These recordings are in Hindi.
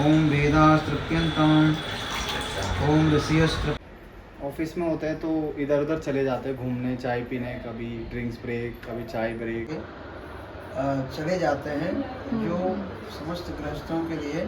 ओम वेदास्तृप्यंतम ओम ऋषियस्तृप। ऑफिस में होते हैं तो इधर उधर चले जाते हैं घूमने, चाय पीने, कभी ड्रिंक्स ब्रेक, कभी चाय ब्रेक चले जाते हैं, जो समस्त गृहस्थों के लिए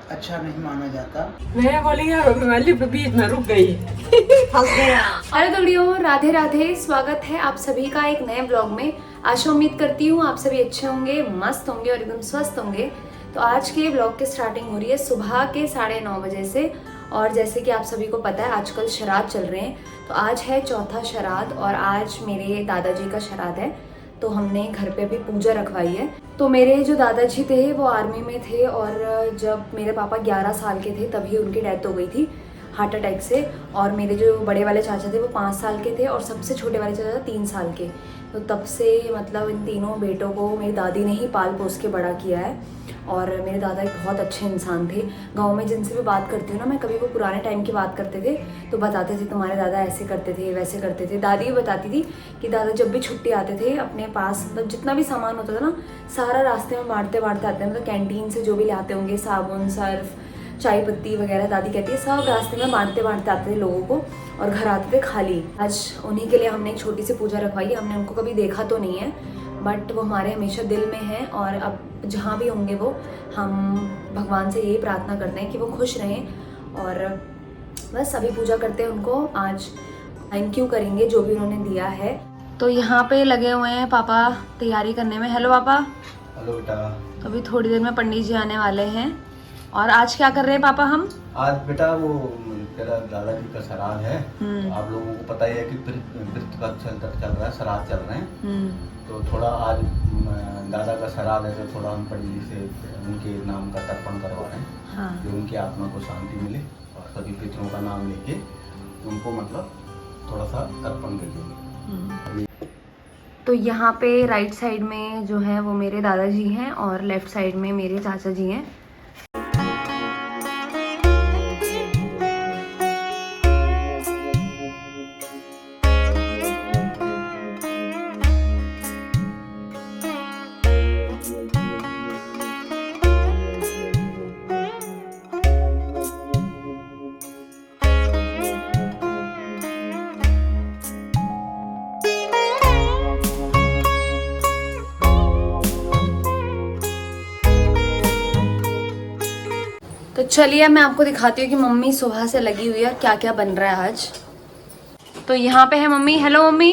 अच्छा नहीं माना जाता। मैं बोली यार मैं बीच में रुक गई फंस गया। अरे दोस्तों, राधे राधे। स्वागत है आप सभी का एक नए ब्लॉग में। आशा उम्मीद करती हूँ आप सभी अच्छे होंगे, मस्त होंगे और एकदम स्वस्थ होंगे। तो आज के ब्लॉग की स्टार्टिंग हो रही है सुबह के 9:30 बजे से। और जैसे कि आप सभी को पता है आजकल श्राद्ध चल रहे हैं, तो आज है चौथा श्राद्ध और आज मेरे दादाजी का श्राद्ध है। तो हमने घर पे अभी पूजा रखवाई है। तो मेरे जो दादाजी थे वो आर्मी में थे और जब मेरे पापा 11 साल के थे तभी उनकी डेथ हो गई थी हार्ट अटैक से। और मेरे जो बड़े वाले चाचा थे वो 5 साल के थे और सबसे छोटे वाले चाचा 3 साल के। तो तब से मतलब इन तीनों बेटों को मेरी दादी ने ही पाल पोस के बड़ा किया है। और मेरे दादा एक बहुत अच्छे इंसान थे। गांव में जिनसे भी बात करती हूँ ना मैं, कभी वो पुराने टाइम की बात करते थे तो बताते थे तुम्हारे दादा ऐसे करते थे वैसे करते थे। दादी भी बताती थी कि दादा जब भी छुट्टी आते थे अपने पास मतलब जितना भी सामान होता था ना सारा रास्ते में बांटते बांटते आते हैं। मतलब कैंटीन से जो भी लाते होंगे, साबुन, सर्फ, चाय पत्ती वगैरह, दादी कहती है सब रास्ते में बांटते बांटते आते थे लोगों को और घर आते थे खाली। आज उन्हीं के लिए हमने एक छोटी सी पूजा रखवाई है। हमने उनको कभी देखा तो नहीं है बट वो हमारे हमेशा दिल में है। और अब जहाँ भी होंगे वो, हम भगवान से यही प्रार्थना करते हैं कि वो खुश रहें। और बस अभी पूजा करते हैं उनको। आज थैंक यू करेंगे जो भी उन्होंने दिया है। तो यहाँ पे लगे हुए हैं पापा तैयारी करने में। हेलो पापा। हेलो बेटा। तो अभी थोड़ी देर में पंडित जी आने वाले हैं। और आज क्या कर रहे हैं पापा हम? आज बेटा वो तेरा दादाजी का श्राद्ध है। तो आप लोगों को पता ही है कि पितृ पक्ष चल रहा है, श्राद्ध चल रहे हैं। तो थोड़ा आज दादा का श्राद्ध है तो थोड़ा हम पंडित जी से उनके नाम का तर्पण करवा रहे हैं। हाँ। कि उनकी आत्मा को शांति मिले और सभी पितरों का नाम लेके उनको मतलब थोड़ा सा तर्पण करिए। तो यहाँ पे राइट साइड में जो है वो मेरे दादाजी हैं और लेफ्ट साइड में मेरे चाचा जी हैं। तो चलिए अब मैं आपको दिखाती हूँ कि मम्मी सुबह से लगी हुई है और क्या क्या बन रहा है आज। तो यहाँ पे है मम्मी। Hello mummy.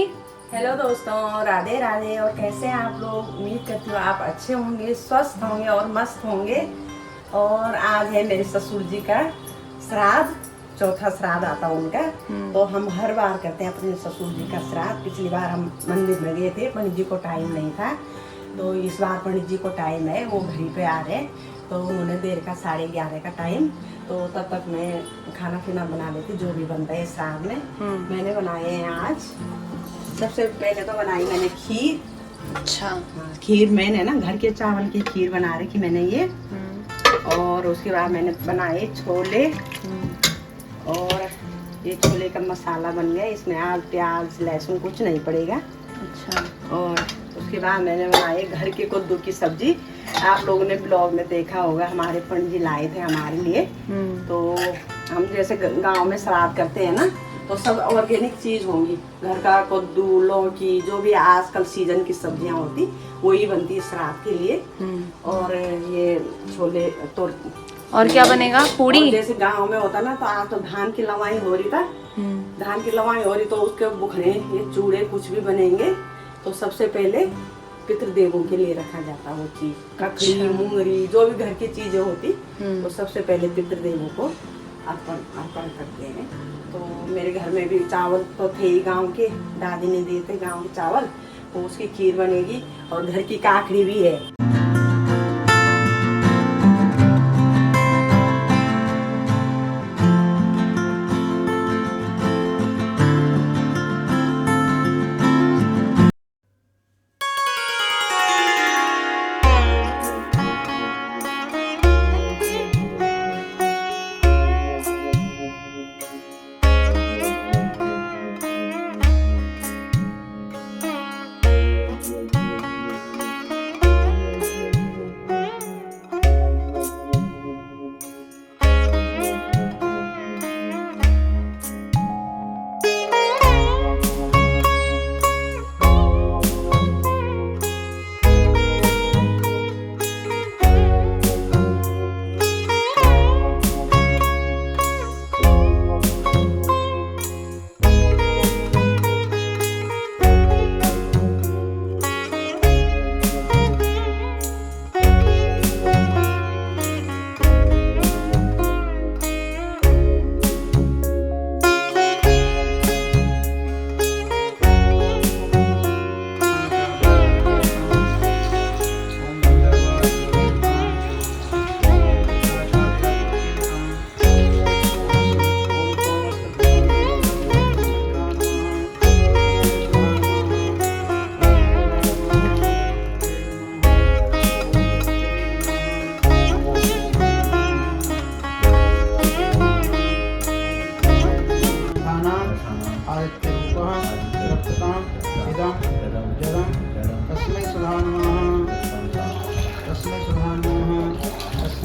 हेलो दोस्तों, राधे राधे। और कैसे हैं आप लोग? उम्मीद करती हूँ आप अच्छे होंगे, स्वस्थ होंगे और मस्त होंगे। और आज है मेरे ससुर जी का श्राद्ध, चौथा श्राद्ध आता है उनका। तो हम हर बार करते हैं अपने ससुर जी का श्राद्ध। पिछली बार हम मंदिर में गए थे, पंडित जी को टाइम नहीं था, तो इस बार पंडित जी को टाइम है, वो घर पे आ रहे हैं। तो उन्होंने देर का 11:30 का टाइम, तो तब तक मैं खाना पीना बना लेती जो भी बनता है श्राद्ध में। मैंने बनाए हैं आज, सबसे पहले तो बनाई मैंने खीर। अच्छा। हाँ, खीर मैंने ना घर के चावल की खीर बना रखी मैंने ये। और उसके बाद मैंने बनाए छोले। और ये छोले का मसाला बन गया, इसमें आज प्याज लहसुन कुछ नहीं पड़ेगा। अच्छा। और उसके बाद मैंने बनाए घर के कद्दू की सब्जी। आप लोगों ने ब्लॉग में देखा होगा, हमारे पंडित जी लाए थे हमारे लिए। तो हम जैसे गांव में श्राद्ध करते हैं ना, तो सब ऑर्गेनिक चीज होंगी। घर का कद्दू, लौकी, जो भी आजकल सीजन की सब्जियां होती वही बनती है श्राद्ध के लिए। और ये छोले तो और क्या बनेगा? पूड़ी। जैसे गांव में होता ना, तो आज तो धान की लवाई हो रही था। धान की लवाई हो रही तो उसके बुखरे, ये चूड़े कुछ भी बनेंगे। तो सबसे पहले पितृदेवों के लिए रखा जाता वो चीज, ककड़ी, मुंगरी, जो भी घर की चीजें होती तो सबसे पहले पितृदेवों को अर्पण करते हैं। तो मेरे घर में भी चावल तो थे ही गांव के, दादी ने दिए थे गांव के चावल, तो उसकी खीर बनेगी। और घर की काकड़ी भी है।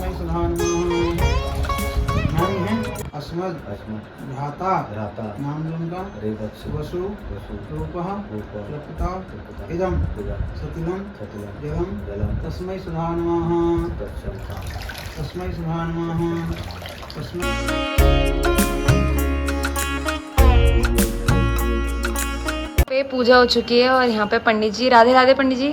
तस्मै सुधा नमः। नाम है अस्मद भ्राता नाम लंका वसु रूपः लपता इदं सतिलं जलं तस्मै सुधा नमः। तस्मै सुधा नमः। तस्मै पे पूजा हो चुकी है और यहाँ पे पंडित जी, राधे राधे पंडित जी।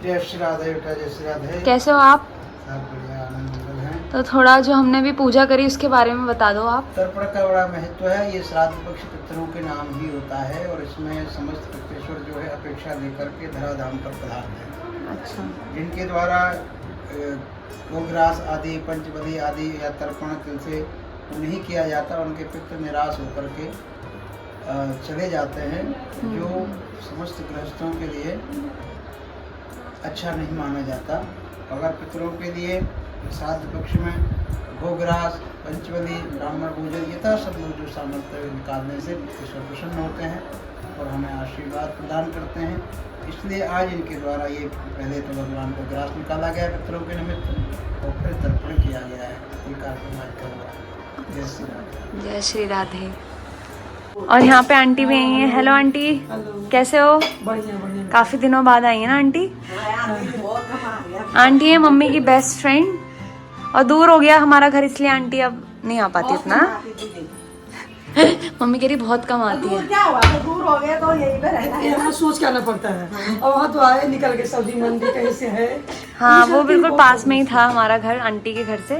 जय श्री राधे बेटा, जय श्री राधे। कैसे हो आप? सब बढ़िया, आनंद मंगल है। तो थोड़ा जो हमने भी पूजा करी उसके बारे में बता दो आप। तर्पण का बड़ा महत्व है। ये श्राद्ध पक्ष पितरों के नाम ही होता है और इसमें समस्त पितृश्वर जो है अपेक्षा लेकर के धराधाम पर पधारते हैं। अच्छा। जिनके द्वारा गोग्रास आदि पंचबली आदि या तर्पण तिल से नहीं किया जाता, उनके पितृ निराश होकर के चले जाते हैं, जो समस्त गृहस्थों के लिए अच्छा नहीं माना जाता। अगर पितरों के लिए श्राद्ध पक्ष में गोग्रास पंचबली ब्राह्मण पूजन यथा सब लोग जो सामर्थ्य निकालने से ईश्वर प्रसन्न होते हैं और हमें आशीर्वाद प्रदान करते हैं। इसलिए आज इनके द्वारा ये पहले तो भगवान को ग्रास निकाला गया पितरों के निमित्त और फिर तर्पण किया गया है। ये कार्यक्रम हुआ। जय श्री राधे। जय श्री राधे। और यहाँ पे आंटी भी आई हैं। Hello aunty. कैसे हो? बढ़िया। काफी दिनों बाद आई है ना आंटी? आंटी है मम्मी की बेस्ट फ्रेंड और दूर हो गया हमारा घर इसलिए आंटी अब नहीं आ पाती इतना। मम्मी कह रही बहुत कम आती है। क्या हुआ, तो दूर हो गए तो यहीं पे रहना है। यहाँ सोच के आना पड़ता है और वहाँ तो आए निकल के सब्जी मंडी कहीं से है। हाँ वो बिल्कुल पास में ही था हमारा घर आंटी के घर से।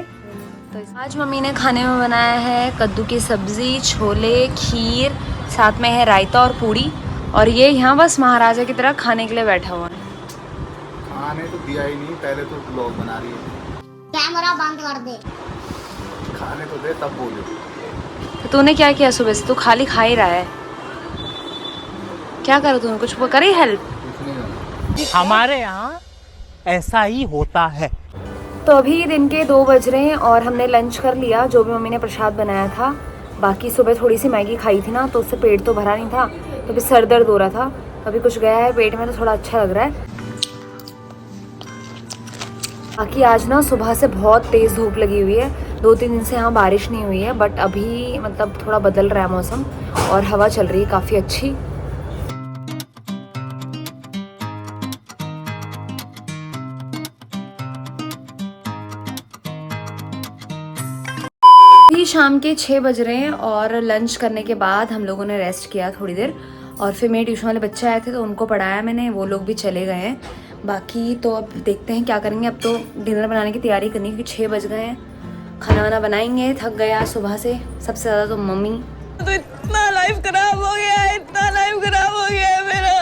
तो आज मम्मी ने खाने में बनाया है कद्दू की सब्जी, छोले, खीर, साथ में है रायता और पूड़ी। और ये यहाँ बस महाराजा की तरह खाने के लिए बैठा हुआ है। खाने तो दिया ही नहीं, पहले तो ब्लॉग बना रही है। कैमरा बंद कर दे। खाने तो दे तब बोले। तो तूने क्या किया सुबह से? तू खाली खा ही रहा है। क्या करो तूने? कुछ करी हेल्प? हमारे यहाँ ऐसा ही होता है। तो अभी दिन के 2 बज रहे हैं और हमने लंच कर लिया, जो भी मम्मी ने प्रसाद बनाया था। बाकी सुबह थोड़ी सी मैगी खाई थी ना, तो उससे पेट तो भरा नहीं था, तो अभी सर दर्द हो रहा था। अभी कुछ गया है पेट में तो थोड़ा अच्छा लग रहा है। बाकी आज ना सुबह से बहुत तेज़ धूप लगी हुई है। 2-3 दिन से यहाँ बारिश नहीं हुई है, बट अभी मतलब थोड़ा बदल रहा है मौसम और हवा चल रही है काफ़ी अच्छी। शाम के 6 बज रहे हैं और लंच करने के बाद हम लोगों ने रेस्ट किया थोड़ी देर और फिर मेरे ट्यूशन वाले बच्चे आए थे तो उनको पढ़ाया मैंने, वो लोग भी चले गए हैं। बाकी तो अब देखते हैं क्या करेंगे। अब तो डिनर बनाने की तैयारी करनी है क्योंकि 6 बज गए हैं। खाना वाना बनाएंगे। थक गया सुबह से, सबसे ज़्यादा तो मम्मी। तो इतना लाइफ खराब हो गया है, इतना लाइफ खराब हो गया है मेरा।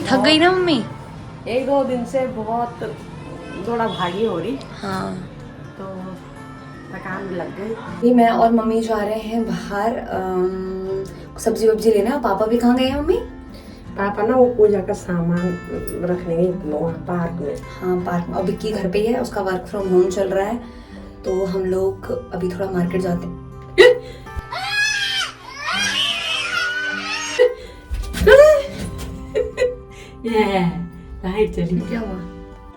थक गई ना मम्मी? 1-2 दिन से बहुत थोड़ा भागी हो रही, हाँ तो थकान भी लग गई। मैं और मम्मी जा रहे हैं बाहर सब्जी वब्जी लेना। पापा भी कहाँ गए हैं मम्मी? पापा ना वो पूजा का सामान रखने गए पार्क में। हाँ पार्क में। और विक्की घर पे ही है, उसका वर्क फ्रॉम होम चल रहा है, तो हम लोग अभी थोड़ा मार्केट जाते हैं। लाइट चली। क्या हुआ?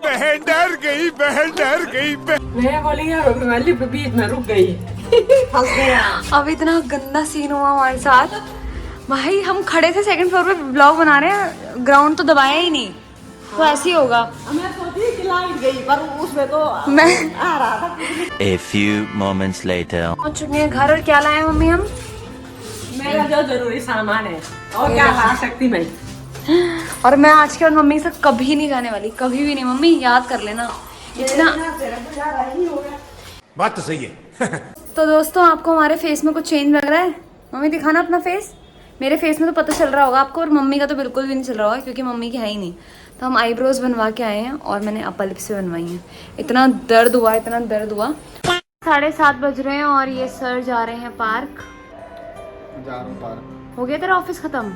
बहन डर गई, बहन डर गई। मैं बोली यार मैं बीच में रुक गई, फंस गया। अब इतना गंदा सीन हुआ हमारे साथ भाई। हम खड़े थे 2nd फ्लोर पे, ब्लॉग बना रहे हैं, ग्राउंड तो दबाया ही नहीं, तो ऐसे ही होगा। मैं सोची कि लाइट गई पर उसमें तो मैं आ रहा था। A few moments later. पहुंच चुके हैं घर। और क्या लाए मम्मी हम? मेरा जो जरूरी सामान है और क्या ला सकती मैं। और मैं आज के बाद मम्मी से कभी नहीं जाने वाली, कभी भी नहीं। मम्मी याद कर लेना इतना। बात तो सही है। तो दोस्तों आपको हमारे फेस में कुछ चेंज लग रहा है? मम्मी दिखाना अपना फेस। मेरे फेस में तो पता चल रहा होगा आपको, और मम्मी का तो बिल्कुल भी नहीं चल रहा होगा क्योंकि मम्मी की है ही नहीं। तो हम आईब्रोज बनवा के आए हैं और मैंने अपर लिप्स भी बनवाई हैं। इतना दर्द हुआ, इतना दर्द हुआ। 7:30 बज रहे हैं और ये सर जा रहे हैं पार्क। जा रहा हूँ पार्क। हो गया तेरा ऑफिस खत्म?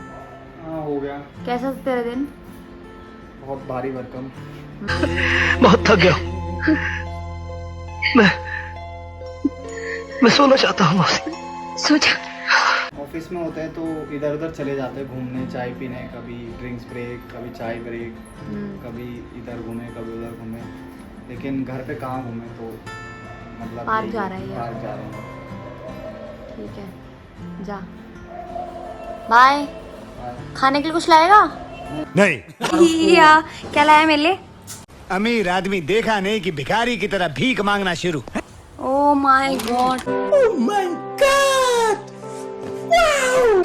हाँ हो गया। कैसा था तेरा दिन? बहुत भारी भरकम। बहुत थक गया। मैं सोना चाहता हूँ। सो जा। ऑफिस में होते हैं तो इधर उधर चले जाते हैं घूमने, चाय पीने, कभी ड्रिंक्स ब्रेक, कभी चाय ब्रेक, कभी इधर घूमे कभी उधर घूमे। लेकिन घर पे कहाँ घूमे तो मतलब पार्क यही जा रहा है ये। पार्क जा रहे हैं। ठीक है जा बाय। खाने के लिए कुछ लाएगा? नहीं। या क्या लाया मेरे लिए? अमीर आदमी देखा नहीं कि भिखारी की तरह भीख मांगना शुरू। ओह माय गॉड,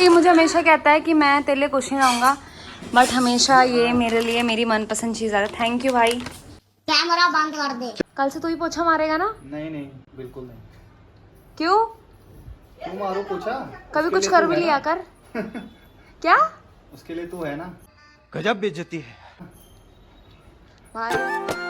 ये मुझे हमेशा कहता है कि मैं तेरे लिए कुछ नहीं लाऊंगा, बट हमेशा ये मेरे लिए मेरी मनपसंद चीज आ रहा है। थैंक यू भाई। कैमरा बंद कर दे। कल से तू ही पोछा मारेगा ना? नहीं नहीं बिल्कुल नहीं। क्यों? तुम मारो पूछा कभी कुछ कर भी लिया कर। क्या? उसके लिए तू है ना। गजब बेइज्जती है। बाय।